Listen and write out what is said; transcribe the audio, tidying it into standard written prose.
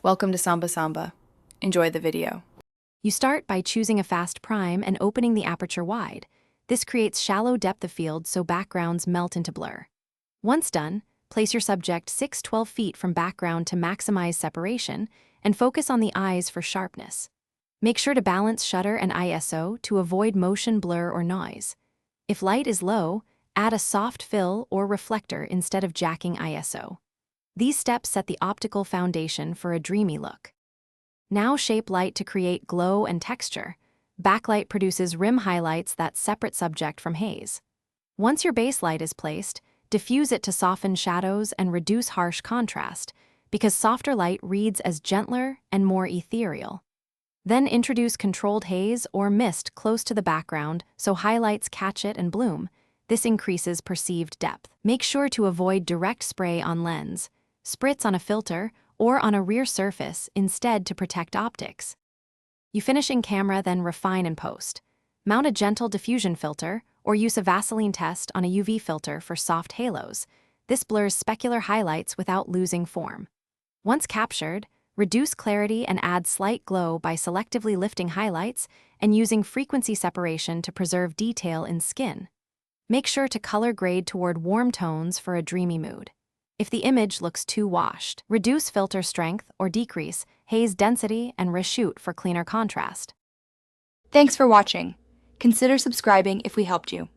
Welcome to Samba Samba. Enjoy the video. You start by choosing a fast prime and opening the aperture wide. This creates shallow depth of field so backgrounds melt into blur. Once done, place your subject 6-12 feet from background to maximize separation and focus on the eyes for sharpness. Make sure to balance shutter and ISO to avoid motion blur or noise. If light is low, add a soft fill or reflector instead of jacking ISO. These steps set the optical foundation for a dreamy look. Now shape light to create glow and texture. Backlight produces rim highlights that separate subject from haze. Once your base light is placed, diffuse it to soften shadows and reduce harsh contrast, because softer light reads as gentler and more ethereal. Then introduce controlled haze or mist close to the background so highlights catch it and bloom. This increases perceived depth. Make sure to avoid direct spray on lens. Spritz on a filter or on a rear surface instead to protect optics. You finish in camera, then refine in post. Mount a gentle diffusion filter or use a Vaseline test on a UV filter for soft halos. This blurs specular highlights without losing form. Once captured, reduce clarity and add slight glow by selectively lifting highlights and using frequency separation to preserve detail in skin. Make sure to color grade toward warm tones for a dreamy mood. If the image looks too washed, reduce filter strength or decrease haze density and reshoot for cleaner contrast. Thanks for watching. Consider subscribing if we helped you.